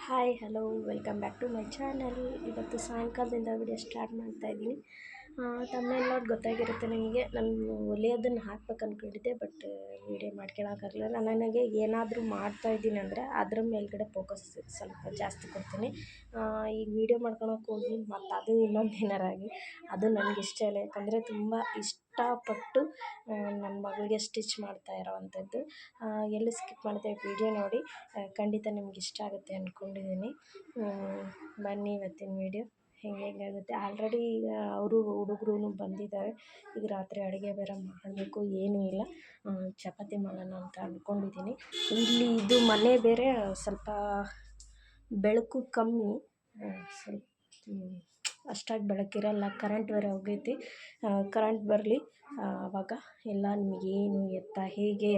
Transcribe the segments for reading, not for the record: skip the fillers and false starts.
Hi hello welcome back to my channel. ಇವತ್ತು ಸಾಯಂಕಾಲದಿಂದ video start ಮಾಡ್ತಾ ಇದ್ದೀನಿ. ತಮ್ಮನೇಲಿ ನೋಡಿ ಗೊತ್ತಾಗಿರುತ್ತೆ ನಿಮಗೆ. ನಾನು ಹೊಲಿಯೋದನ್ನು ಹಾಕ್ಬೇಕು ಅಂದ್ಕೊಂಡಿದ್ದೆ, ಬಟ್ ವೀಡಿಯೋ ಮಾಡ್ಕೊಳಕ್ಕಾಗಲಿಲ್ಲ. ನನಗೆ ಏನಾದರೂ ಮಾಡ್ತಾಯಿದ್ದೀನಿ ಅಂದರೆ ಅದ್ರ ಮೇಲ್ಗಡೆ ಫೋಕಸ್ ಸ್ವಲ್ಪ ಜಾಸ್ತಿ ಕೊಡ್ತೀನಿ. ಈಗ ವೀಡಿಯೋ ಮಾಡ್ಕೊಳಕ್ಕೆ ಹೋಗಿ ಮತ್ತು ಅದು ಇನ್ನೊಂದು ಏನಾರಾಗಿ ಅದು ನನಗೆ ಇಷ್ಟ ಇಲ್ಲ. ಯಾಕಂದರೆ ತುಂಬ ಇಷ್ಟಪಟ್ಟು ನನ್ನ ಮಗಳಿಗೆ ಸ್ಟಿಚ್ ಮಾಡ್ತಾ ಇರೋವಂಥದ್ದು. ಎಲ್ಲಿ ಸ್ಕಿಪ್ ಮಾಡಿದೆ ವೀಡಿಯೋ ನೋಡಿ, ಖಂಡಿತ ನಿಮ್ಗೆ ಇಷ್ಟ ಆಗುತ್ತೆ ಅಂದ್ಕೊಂಡಿದ್ದೀನಿ. ಬನ್ನಿ ಇವತ್ತಿನ ವೀಡಿಯೋ ಹೇಗಾಗುತ್ತೆ. ಆಲ್ರೆಡಿ ಈಗ ಅವರು ಹುಡುಗರು ಬಂದಿದ್ದಾರೆ. ಈಗ ರಾತ್ರಿ ಅಡುಗೆ ಬೇರೆ ಮಾಡಬೇಕು. ಏನೂ ಇಲ್ಲ, ಚಪಾತಿ ಮಾಡೋಣ ಅಂತ ಅಂದ್ಕೊಂಡಿದ್ದೀನಿ. ಇಲ್ಲಿ ಇದು ಮನೆ ಬೇರೆ ಸ್ವಲ್ಪ ಬೆಳಕು ಕಮ್ಮಿ, ಸ್ವಲ್ಪ ಅಷ್ಟಾಗಿ ಬೆಳಕಿರಲ್ಲ. ಕರೆಂಟ್ ಬೇರೆ ಹೋಗೈತಿ. ಕರೆಂಟ್ ಬರಲಿ, ಆವಾಗ ಎಲ್ಲ ನಿಮಗೇನು ಎತ್ತ ಹೇಗೆ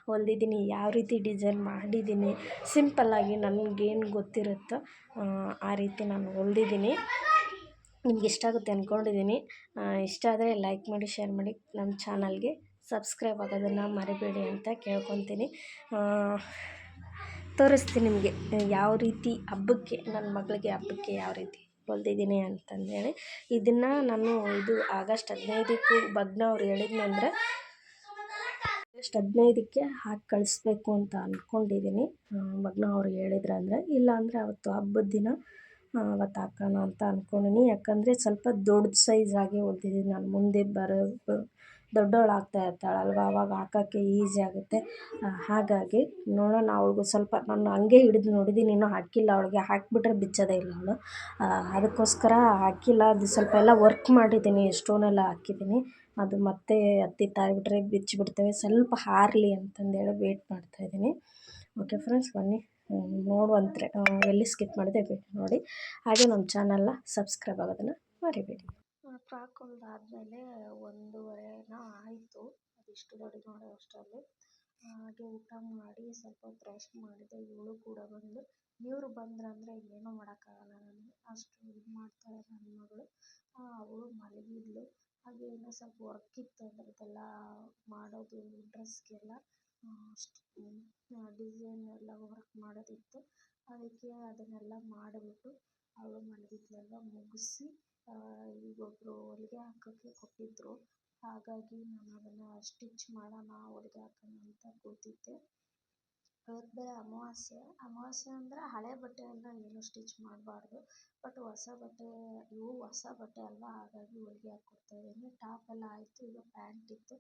ಹೊಲ್ದಿದ್ದೀನಿ, ಯಾವ ರೀತಿ ಡಿಸೈನ್ ಮಾಡಿದ್ದೀನಿ, ಸಿಂಪಲ್ಲಾಗಿ ನನಗೇನು ಗೊತ್ತಿರುತ್ತೋ ಆ ರೀತಿ ನಾನು ಹೊಲ್ದಿದ್ದೀನಿ. ನಿಮ್ಗೆ ಇಷ್ಟ ಆಗುತ್ತೆ ಅಂದ್ಕೊಂಡಿದ್ದೀನಿ. ಇಷ್ಟ ಆದರೆ ಲೈಕ್ ಮಾಡಿ, ಶೇರ್ ಮಾಡಿ, ನಮ್ಮ ಚಾನಲ್ಗೆ ಸಬ್ಸ್ಕ್ರೈಬ್ ಆಗೋದನ್ನು ಮರಿಬೇಡಿ ಅಂತ ಕೇಳ್ಕೊತೀನಿ. ತೋರಿಸ್ತೀನಿ ನಿಮಗೆ ಯಾವ ರೀತಿ ಹಬ್ಬಕ್ಕೆ, ನನ್ನ ಮಗಳಿಗೆ ಹಬ್ಬಕ್ಕೆ ಯಾವ ರೀತಿ ಹೊಲ್ದಿದ್ದೀನಿ ಅಂತಂದೇಳಿ. ಇದನ್ನು ನಾನು ಆಗಸ್ಟ್ 15ಕ್ಕೂ ಭಗ್ನ ಅವ್ರು ಹೇಳಿದ್ನಂದರೆ ಆಗಸ್ಟ್ 15ಕ್ಕೆ ಹಾಕಿ ಕಳಿಸ್ಬೇಕು ಅಂತ ಅಂದ್ಕೊಂಡಿದ್ದೀನಿ. ಭಗ್ನ ಅವ್ರು ಹೇಳಿದ್ರಂದರೆ, ಇಲ್ಲಾಂದರೆ ಅವತ್ತು ಹಬ್ಬದ ದಿನ ಅವತ್ತು ಹಾಕೋಣ ಅಂತ ಅಂದ್ಕೊಂಡಿನಿ. ಯಾಕಂದರೆ ಸ್ವಲ್ಪ ದೊಡ್ಡ ಸೈಜಾಗಿ ಹೊಲ್ದಿದ್ದೀನಿ ನಾನು. ಮುಂದೆ ದೊಡ್ಡವಳು ಆಗ್ತಾ ಇರ್ತಾಳಲ್ವ, ಆವಾಗ ಹಾಕೋಕ್ಕೆ ಈಸಿ ಆಗುತ್ತೆ. ಹಾಗಾಗಿ ನೋಡೋಣ, ಅವಳಿಗೂ ಸ್ವಲ್ಪ ನಾನು ಹಂಗೆ ಹಿಡಿದು ನೋಡಿದ್ದೀನಿ, ಇನ್ನೂ ಹಾಕಿಲ್ಲ ಅವಳಿಗೆ. ಹಾಕಿಬಿಟ್ರೆ ಬಿಚ್ಚೋದೇ ಇಲ್ಲ ಅವಳು. ಅದಕ್ಕೋಸ್ಕರ ಹಾಕಿಲ್ಲ. ಅದು ಸ್ವಲ್ಪ ಎಲ್ಲ ವರ್ಕ್ ಮಾಡಿದ್ದೀನಿ, ಸ್ಟೋನೆಲ್ಲ ಹಾಕಿದ್ದೀನಿ. ಅದು ಮತ್ತೆ ಹತ್ತಿತ್ತಾಗ್ಬಿಟ್ರೆ ಬಿಚ್ಚಿಬಿಡ್ತವೆ. ಸ್ವಲ್ಪ ಹಾರಲಿ ಅಂತಂದೇಳಿ ವೇಟ್ ಮಾಡ್ತಾಯಿದ್ದೀನಿ. ಓಕೆ ಫ್ರೆಂಡ್ಸ್, ಬನ್ನಿ ನೋಡುವಂತ್ರೆ. ಎಲ್ಲಿ ಸ್ಕಿಪ್ ಮಾಡಿದೆ ನೋಡಿ. ಹಾಗೆ ನಮ್ಮ ಚಾನಲ್ನ ಸಬ್ಸ್ಕ್ರೈಬ್ ಆಗೋದನ್ನು ಮರಿಬೇಡಿ. ಫ್ರಾಕ್ ಹೊಲ್ದಾದ್ಮೇಲೆ 1:30 ಆಯಿತು. ಅದಿಷ್ಟು ದೊಡ್ಡದು ಮಾಡೋ ಅಷ್ಟರಲ್ಲಿ ಹಾಗೆ ಊಟ ಮಾಡಿ ಸ್ವಲ್ಪ ಹೊತ್ತು ರೆಸ್ಟ್ ಮಾಡಿದೆ. ಇವಳು ಕೂಡ ಬಂದು, ಇವರು ಬಂದ್ರಂದರೆ ಏನೂ ಮಾಡೋಕ್ಕಾಗಲ್ಲ ನನಗೆ. ಅಷ್ಟು ಇದು ಮಾಡ್ತಾಳೆ ನನ್ನ ಮಗಳು. ಅವಳು ಮಲಗಿದ್ಲು. ಹಾಗೆ ಇನ್ನೂ ಸ್ವಲ್ಪ ವರ್ಕ್ ಇತ್ತು ಅದರದ್ದೆಲ್ಲ ಮಾಡೋದು, ಡ್ರೆಸ್ಗೆಲ್ಲ ಡಿಸೈನ್ ಎಲ್ಲ ವರ್ಕ್ ಮಾಡೋದಿತ್ತು. ಅದಕ್ಕೆ ಅದನ್ನೆಲ್ಲ ಮಾಡಿಬಿಟ್ಟು ಅವಳು ಮಲಗಿದ್ಲಲ್ವ, ಮುಗಿಸಿ ಈಗೊಬ್ಬರು ಹೊಲಿಗೆ ಹಾಕೋಕ್ಕೆ ಕೊಟ್ಟಿದ್ದರು. ಹಾಗಾಗಿ ನಾನು ಅದನ್ನು ಸ್ಟಿಚ್ ಮಾಡೋಣ, ಹೊಲಿಗೆ ಹಾಕೋಣ ಅಂತ ಕೂತಿದ್ದೆ. ಇವತ್ತು ಬೇರೆ ಅಮಾವಾಸ್ಯೆ ಅಂದರೆ ಹಳೆ ಬಟ್ಟೆಯನ್ನು ಏನು ಸ್ಟಿಚ್ ಮಾಡಬಾರ್ದು. ಬಟ್ ಹೊಸ ಬಟ್ಟೆ ಅಲ್ವಾ, ಹಾಗಾಗಿ ಹೊಲಿಗೆ ಹಾಕ್ಕೊಡ್ತಾಯಿದ್ದೀನಿ. ಟಾಪ್ ಎಲ್ಲ ಆಯಿತು. ಈಗ ಪ್ಯಾಂಟ್ ಇತ್ತು,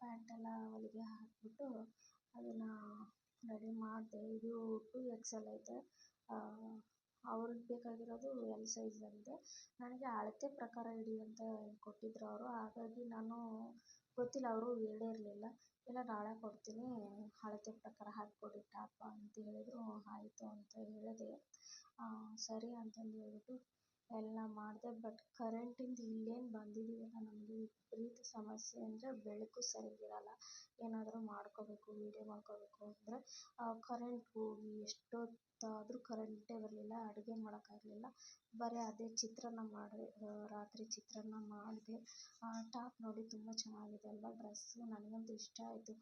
ಪ್ಯಾಂಟೆಲ್ಲ ಹೊಲಿಗೆ ಹಾಕಿಬಿಟ್ಟು ಅದನ್ನು ರೆಡಿ ಮಾಡಿದೆ. ಇದು 2XL ಐತೆ. ಅವ್ರಿಗೆ ಬೇಕಾಗಿರೋದು L ಸೈಜ್ ಅಂತೆ. ನನಗೆ ಅಳತೆ ಪ್ರಕಾರ ಇಡಿ ಅಂತ ಕೊಟ್ಟಿದ್ರು ಅವರು. ಹಾಗಾಗಿ ನಾನು ಗೊತ್ತಿಲ್ಲ, ಅವರು ಹೇಳೇ ಇರಲಿಲ್ಲ. ಇಲ್ಲ ನಾಳೆ ಕೊಡ್ತೀನಿ, ಅಳತೆ ಪ್ರಕಾರ ಹಾಕಿಕೊಡಿ ಟಾಪ ಅಂತ ಹೇಳಿದರು. ಆಯಿತು ಅಂತ ಹೇಳಿದೆ. ಸರಿ ಅಂತಂದು ಹೇಳ್ಬಿಟ್ಟು ಎಲ್ಲ ಮಾಡಿದೆ. ಬಟ್ ಕರೆಂಟಿಂದ ಇಲ್ಲೇನು ಬಂದಿದ್ದೀವಲ್ಲ, ನಮಗೆ ವಿಪರೀತ ಸಮಸ್ಯೆ. ಅಂದರೆ ಬೆಳಕು ಸರಿಗಿರಲ್ಲ. ಏನಾದರೂ ಮಾಡ್ಕೋಬೇಕು, ವೀಡಿಯೋ ಮಾಡ್ಕೋಬೇಕು ಅಂದರೆ ಕರೆಂಟ್ ಹೋಗಿ ಎಷ್ಟೊತ್ತಾದರೂ ಕರೆಂಟೇ ಬರಲಿಲ್ಲ. ಅಡುಗೆ ಮಾಡೋಕ್ಕಾಗಲಿಲ್ಲ. ಬರೀ ಅದೇ ಚಿತ್ರಾನ್ನ ಮಾಡಿದೆ. ರಾತ್ರಿ ಚಿತ್ರಾನ್ನ ಮಾಡಿದೆ. ಟಾಪ್ ನೋಡಿ ತುಂಬ ಚೆನ್ನಾಗಿದೆ ಅಲ್ವಾ ಡ್ರೆಸ್ಸು. ನನಗಂತೂ ಇಷ್ಟ ಆಯಿತು.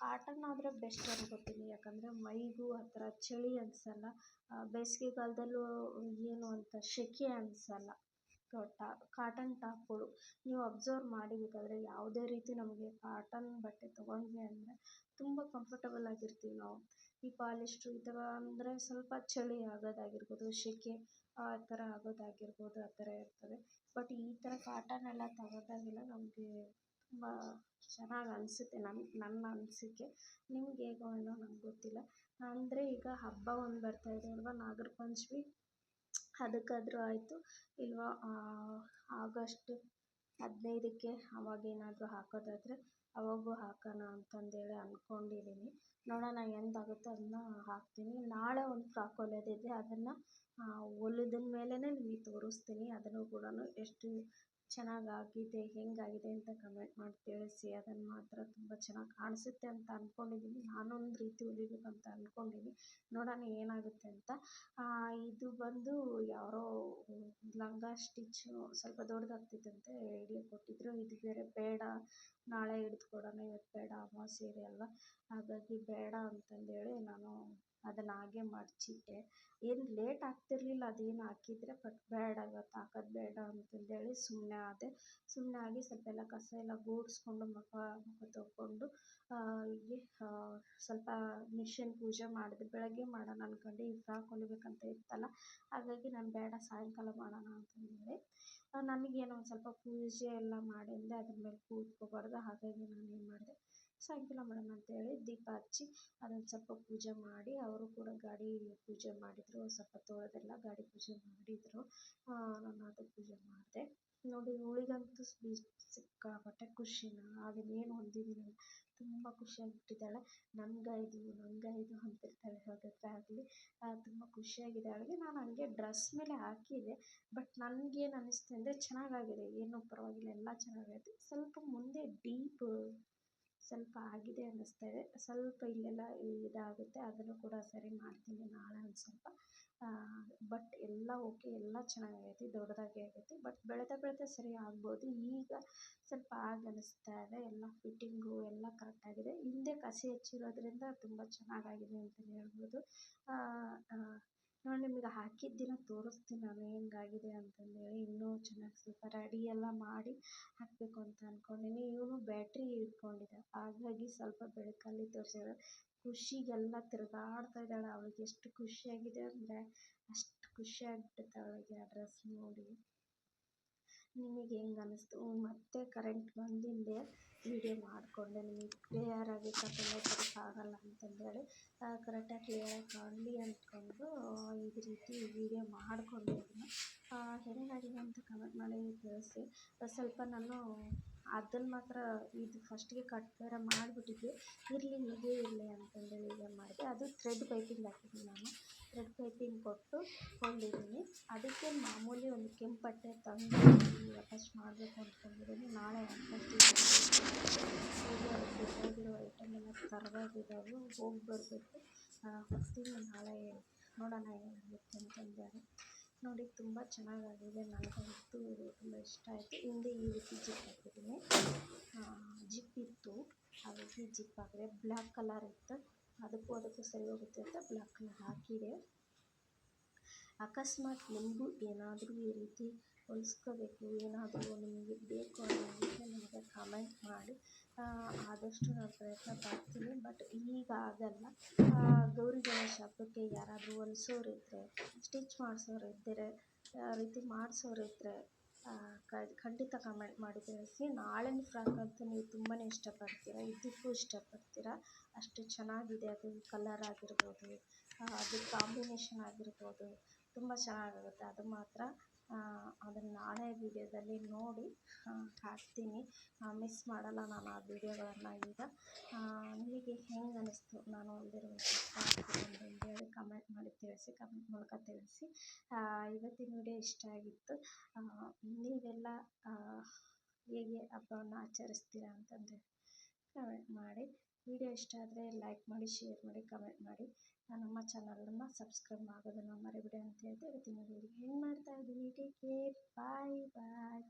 ಕಾಟನ್ ಆದರೆ ಬೆಸ್ಟ್ ಅನ್ಕೋತೀನಿ. ಯಾಕಂದರೆ ಮೈಗೂ ಆ ಥರ ಚಳಿ ಅನಿಸಲ್ಲ. ಬೇಸಿಗೆಗಾಲದಲ್ಲೂ ಏನು ಅಂತ ಸೆಕೆ ಅನಿಸಲ್ಲ. ಕಾಟನ್ ಟಾಪ್ಗಳು ನೀವು ಅಬ್ಸರ್ವ್ ಮಾಡಿ, ಬೇಕಾದರೆ ಯಾವುದೇ ರೀತಿ ನಮಗೆ ಕಾಟನ್ ಬಟ್ಟೆ ತೊಗೊಂಡ್ವಿ ಅಂದರೆ ತುಂಬ ಕಂಫರ್ಟಬಲ್ ಆಗಿರ್ತೀವಿ ನಾವು. ಈ ಪಾಲಿಸ್ಟ್ರು ಈ ಥರ ಅಂದರೆ ಸ್ವಲ್ಪ ಚಳಿ ಆಗೋದಾಗಿರ್ಬೋದು, ಸೆಕೆ ಆ ಥರ ಆಗೋದಾಗಿರ್ಬೋದು, ಆ ಥರ ಇರ್ತದೆ. ಬಟ್ ಈ ಥರ ಕಾಟನ್ ಎಲ್ಲ ತಗೊಂಡಾಗೆಲ್ಲ ನಮಗೆ ತುಂಬ ಚೆನ್ನಾಗಿ ಅನಿಸುತ್ತೆ. ನನ್ನ ಅನಿಸಿಕೆ. ನಿಮ್ಗೆ ಹೇಗೋ ಏನೋ ನಂಗೆ ಗೊತ್ತಿಲ್ಲ. ಅಂದರೆ ಈಗ ಹಬ್ಬ ಒಂದು ಬರ್ತಾಯಿದೆ ಅಲ್ವಾ, ನಾಗರ ಪಂಚಮಿ. ಅದಕ್ಕಾದರೂ ಆಯಿತು, ಇಲ್ವಾ ಆಗಸ್ಟ್ 15ಕ್ಕೆ ಅವಾಗೇನಾದರೂ ಹಾಕೋದಾದರೆ ಅವಾಗೂ ಹಾಕೋಣ ಅಂತಂದೇಳಿ ಅಂದ್ಕೊಂಡಿದ್ದೀನಿ. ನೋಡೋಣ ಎಂದಾಗುತ್ತೋ ಅದನ್ನ ಹಾಕ್ತೀನಿ. ನಾಳೆ ಒಂದು ಫ್ರಾಕ್ ಹೊಲಿಯೋದಿದೆ. ಅದನ್ನು ಹೊಲಿದ ಮೇಲೇ ನಿಮಗೆ ತೋರಿಸ್ತೀನಿ. ಅದನ್ನು ಕೂಡ ಎಷ್ಟು ಚೆನ್ನಾಗಾಗಿದೆ, ಹೆಂಗಾಗಿದೆ ಅಂತ ಕಮೆಂಟ್ ಮಾಡಿ ತಿಳಿಸಿ. ಅದನ್ನು ಮಾತ್ರ ತುಂಬ ಚೆನ್ನಾಗಿ ಕಾಣಿಸುತ್ತೆ ಅಂತ ಅಂದ್ಕೊಂಡಿದ್ದೀನಿ. ನಾನೊಂದು ರೀತಿ ಹೊಲಿಬೇಕಂತ ಅಂದ್ಕೊಂಡಿನಿ. ನೋಡೋಣ ಏನಾಗುತ್ತೆ ಅಂತ. ಇದು ಬಂದು ಯಾರೋ ಲಂಗ ಸ್ಟಿಚ್ಚು ಸ್ವಲ್ಪ ದೊಡ್ಡದಾಗ್ತಿತ್ತಂತೆ, ಐಡಿಯಾ ಕೊಟ್ಟಿದ್ದರು. ಇದು ಬೇರೆ ಬೇಡ, ನಾಳೆ ಹಿಡಿದು ಕೊಡೋಣ, ಇವತ್ತು ಬೇಡ, ಅಮಾವಾಸ್ಯೆ ಇದೆ ಅಲ್ವಾ, ಹಾಗಾಗಿ ಬೇಡ ಅಂತಂದೇಳಿ ನಾನು ಅದನ್ನು ಹಾಗೆ ಮಡಚಿಟ್ಟೆ. ಏನು ಲೇಟ್ ಆಗ್ತಿರಲಿಲ್ಲ ಅದೇನು ಹಾಕಿದರೆ, ಬಟ್ ಬೇಡ ಇವತ್ತು ಹಾಕೋದು ಬೇಡ ಅಂತಂದೇಳಿ ಸುಮ್ಮನೆ ಆದೆ. ಸುಮ್ಮನೆ ಆಗಿ ಸ್ವಲ್ಪ ಎಲ್ಲ ಕಸ ಎಲ್ಲ ಗುಡಿಸ್ಕೊಂಡು ಮುಖ ತೊಳ್ಕೊಂಡು ಹೀಗೆ ಸ್ವಲ್ಪ ಮಿಷನ್ ಪೂಜೆ ಮಾಡಿದೆ. ಬೆಳಗ್ಗೆ ಮಾಡೋಣ ಅಂದ್ಕೊಂಡೆ, ಈ ಫ್ರಾಕ್ ಹೊಲಿಬೇಕಂತ ಇತ್ತಲ್ಲ, ಹಾಗಾಗಿ ನಾನು ಬೇಡ ಸಾಯಂಕಾಲ ಮಾಡೋಣ ಅಂತಂದೇಳಿ ನನಗೇನೋ ಒಂದು ಸ್ವಲ್ಪ ಪೂಜೆ ಎಲ್ಲ ಮಾಡಿಂದೆ ಅದ್ರ ಮೇಲೆ ಕೂತ್ಕೋಬಾರ್ದು. ಹಾಗಾಗಿ ನಾನು ಏನು ಮಾಡಿದೆ, ಸಾಯಂಕಾಲ ಮಾಡೋಣ ಅಂತೇಳಿ ದೀಪ ಹಚ್ಚಿ ಅದನ್ನು ಸ್ವಲ್ಪ ಪೂಜೆ ಮಾಡಿ, ಅವರು ಕೂಡ ಗಾಡಿ ಪೂಜೆ ಮಾಡಿದರು. ಸ್ವಲ್ಪ ತೊಳೆದೆಲ್ಲ ಗಾಡಿ ಪೂಜೆ ಮಾಡಿದರು. ನಾನು ಅದು ಪೂಜೆ ಮಾಡಿದೆ. ನೋಡಿ ಇವಳಿಗಂತೂ ಸಿಕ್ಕಾಪಟ್ಟೆ ಖುಷಿನ ಅದನ್ನೇನು ಹೊಂದಿದ್ದೀನಿ ತುಂಬ ಖುಷಿಯಾಗಿಬಿಟ್ಟಿದ್ದಾಳೆ. ನನಗೈದು ಅಂತಿರ್ತಾಳೆ ಯಾವುದಾದ್ರೂ ಆಗಲಿ. ತುಂಬ ಖುಷಿಯಾಗಿದೆ ಅವಳಿಗೆ. ನಾನು ಹಂಗೆ ಡ್ರೆಸ್ ಮೇಲೆ ಹಾಕಿದೆ, ಬಟ್ ನನಗೇನು ಅನ್ನಿಸ್ತು ಅಂದರೆ ಚೆನ್ನಾಗಾಗಿದೆ, ಏನೂ ಪರವಾಗಿಲ್ಲ, ಎಲ್ಲ ಚೆನ್ನಾಗೈತೆ. ಸ್ವಲ್ಪ ಮುಂದೆ ಡೀಪ್ ಸ್ವಲ್ಪ ಆಗಿದೆ ಅನ್ನಿಸ್ತಾ ಇದೆ. ಸ್ವಲ್ಪ ಇಲ್ಲೆಲ್ಲ ಇದಾಗುತ್ತೆ, ಅದನ್ನು ಕೂಡ ಸರಿ ಮಾಡ್ತೀನಿ ನಾಳೆ ಒಂದು ಸ್ವಲ್ಪ. ಬಟ್ ಎಲ್ಲ ಓಕೆ, ಎಲ್ಲ ಚೆನ್ನಾಗೈತಿ, ದೊಡ್ಡದಾಗೆ ಆಗೈತಿ. ಬಟ್ ಬೆಳೆದ ಸರಿ ಆಗ್ಬೋದು. ಈಗ ಸ್ವಲ್ಪ ಅನ್ನಿಸ್ತಾ ಇದೆ. ಎಲ್ಲ ಫಿಟ್ಟಿಂಗು ಎಲ್ಲ ಕರೆಕ್ಟಾಗಿದೆ. ಹಿಂದೆ ಕಸಿ ಹಚ್ಚಿರೋದ್ರಿಂದ ತುಂಬ ಚೆನ್ನಾಗಾಗಿದೆ ಅಂತಲೇ ಹೇಳ್ಬೋದು. ನಾನು ನಿಮಗೆ ಹಾಕಿದ ದಿನ ತೋರಿಸ್ತೀನಿ ನಾನು ಹೆಂಗಾಗಿದೆ ಅಂತಂದೇಳಿ. ಇನ್ನೂ ಚೆನ್ನಾಗಿ ಸ್ವಲ್ಪ ರೆಡಿ ಎಲ್ಲ ಮಾಡಿ ಹಾಕಬೇಕು ಅಂತ ಅಂದ್ಕೊಂಡಿನಿ. ಇವನು ಬ್ಯಾಟ್ರಿ ಹಿಡ್ಕೊಂಡಿದ್ದ, ಹಾಗಾಗಿ ಸ್ವಲ್ಪ ಬೆಳಕಲ್ಲಿ ತೋರಿಸಿದ್ರೆ ಖುಷಿಗೆಲ್ಲ ತಿರುಗಾಡ್ತಾ ಇದ್ದಾಳೆ. ಅವಳಿಗೆ ಎಷ್ಟು ಖುಷಿಯಾಗಿದೆ ಅಂದರೆ ಅಷ್ಟು ಖುಷಿಯಾಗ್ಬಿಡುತ್ತೆ ಅವಳಿಗೆ ಆ ಡ್ರೆಸ್ ನೋಡಿ. ನಿಮಗೆ ಹೆಂಗೆ ಅನ್ನಿಸ್ತು? ಮತ್ತೆ ಕರೆಂಟ್ ಬಂದಿಂದೆ ವೀಡಿಯೋ ಮಾಡಿಕೊಂಡೆ, ನಿಮಗೆ ಕ್ಲಿಯರಾಗಿ ಆಗಲ್ಲ ಅಂತಂದೇಳಿ ಕರೆಕ್ಟಾಗಿ ಕ್ಲಿಯರಾಗಿ ಕಾಣಲಿ ಅಂದ್ಕೊಂಡು ಈ ರೀತಿ ವೀಡಿಯೋ ಮಾಡಿಕೊಂಡೆ. ಹೆಂಗಾಗಿದೆ ಅಂತ ಕಮೆಂಟ್ ಮಾಡಿ ತಿಳಿಸಿ. ಸ್ವಲ್ಪ ನಾನು ಅದನ್ನು ಮಾತ್ರ ಇದು ಫಸ್ಟಿಗೆ ಕಟ್ ಬೇರೆ ಮಾಡಿಬಿಟ್ಟಿದ್ದೆ, ಹೀಗೆ ಇರಲಿ ಅಂತಂದೇಳಿ ಈಗ ಮಾಡಿದೆ. ಅದು ಥ್ರೆಡ್ ಪೈಪಿಂಗ್ ಹಾಕಿದ್ದೀನಿ ನಾನು. ಥ್ರೆಡ್ ಪೈಪಿಂಗ್ ಕೊಟ್ಟು ಹೊಲಿದ್ದೀನಿ. ಅದಕ್ಕೆ ಮಾಮೂಲಿ ಒಂದು ಕೆಂಪು ಬಟ್ಟೆ ತಂದು ವಾಪಸ್ ಮಾಡಬೇಕು ಅಂದ್ಕೊಂಡಿದ್ದೀನಿ. ನಾಳೆ ಬೇಕಾಗಿರೋ ಐಟಮ್ ಎಲ್ಲ ತರವಾಗಿದ್ದಾವೆ, ಹೋಗಿ ಬರಬೇಕು. ಹೋಗ್ತೀನಿ ನಾಳೆ, ನೋಡೋಣ ಏನಾಗುತ್ತೆ ಅಂತಂದೇಳಿ. ನೋಡಿ ತುಂಬ ಚೆನ್ನಾಗಾಗಿದೆ, ನನಗಂತೂ ತುಂಬ ಇಷ್ಟ ಆಯಿತು. ಹಿಂದೆ ಈ ರೀತಿ ಜಿಪ್ ಹಾಕಿದ್ದೀನಿ, ಜಿಪ್ ಇತ್ತು ಹಾಗಾಗಿ ಜಿಪ್ ಹಾಕಿದೆ. ಬ್ಲ್ಯಾಕ್ ಕಲರ್ ಇತ್ತು, ಅದಕ್ಕೂ ಸರಿ ಹೋಗುತ್ತೆ ಅಂತ ಬ್ಲ್ಯಾಕ್ ಕಲರ್ ಹಾಕಿದೆ. ಅಕಸ್ಮಾತ್ ನಿಮಗೂ ಏನಾದರೂ ಈ ರೀತಿ ಹೊಲಿಸ್ಕೋಬೇಕು, ಏನಾದರೂ ನಿಮಗೆ ಬೇಕು ಅನ್ನೋದಕ್ಕೆ ನನಗೆ ಕಮೆಂಟ್ ಮಾಡಿ. ಆದಷ್ಟು ನಾನು ಪ್ರಯತ್ನ ಪಡ್ತೀನಿ, ಬಟ್ ಈಗ ಆಗಲ್ಲ. ಗೌರಿ ಗಣೇಶ ಹಬ್ಬಕ್ಕೆ ಯಾರಾದರೂ ಹೊಲಿಸೋರಿದ್ದರೆ, ಸ್ಟಿಚ್ ಮಾಡಿಸೋರಿದ್ದರೆ, ರೀತಿ ಮಾಡಿಸೋರಿದ್ದರೆ ಖಂಡಿತ ಕಮೆಂಟ್ ಮಾಡಿ ತಿಳಿಸಿ. ನಾಳಿನ ಫ್ರಾಕ್ ಅಂತೂ ನೀವು ತುಂಬಾ ಇಷ್ಟಪಡ್ತೀರ, ಇದಕ್ಕೂ ಇಷ್ಟಪಡ್ತೀರ, ಅಷ್ಟು ಚೆನ್ನಾಗಿದೆ. ಅದು ಕಲರ್ ಆಗಿರ್ಬೋದು, ಅದು ಕಾಂಬಿನೇಷನ್ ಆಗಿರ್ಬೋದು, ತುಂಬ ಚೆನ್ನಾಗಾಗುತ್ತೆ. ಅದು ಮಾತ್ರ ಅದನ್ನು ನಾಳೆ ವೀಡಿಯೋದಲ್ಲಿ ನೋಡಿ ಹಾಕ್ತೀನಿ, ಮಿಸ್ ಮಾಡಲ್ಲ ನಾನು ಆ ವೀಡಿಯೋಗಳನ್ನು. ಈಗ ನಿಮಗೆ ಹೆಂಗೆ ಅನ್ನಿಸ್ತು ನಾನು ಹೊಲ್ದಿರೋದು ಅಂತಂದೇಳಿ ಕಮೆಂಟ್ ಮಾಡಿ ತಿಳಿಸಿ, ಕಮೆಂಟ್ ಮೂಲಕ ತಿಳಿಸಿ. ಇವತ್ತಿನ ವೀಡಿಯೋ ಇಷ್ಟ ಆಗಿತ್ತು. ನೀವೆಲ್ಲ ಹೇಗೆ ಹಬ್ಬವನ್ನು ಆಚರಿಸ್ತೀರಾ ಅಂತಂದರೆ ಕಮೆಂಟ್ ಮಾಡಿ. ವಿಡಿಯೋ ಇಷ್ಟ ಆದರೆ ಲೈಕ್ ಮಾಡಿ, ಶೇರ್ ಮಾಡಿ, ಕಮೆಂಟ್ ಮಾಡಿ. ನಮ್ಮ ಚಾನಲನ್ನು ಸಬ್ಸ್ಕ್ರೈಬ್ ಮಾಡೋದನ್ನು ಮರಿಬೇಡಿ ಅಂತ ಹೇಳ್ತಾ ಇವತ್ತಿನ ವೀಡಿಯೋ ಏನು ಮಾಡ್ತಾ ಇದ್ದೀನಿ. ಟೇಕ್ ಕೇರ್, ಬಾಯ್ ಬಾಯ್.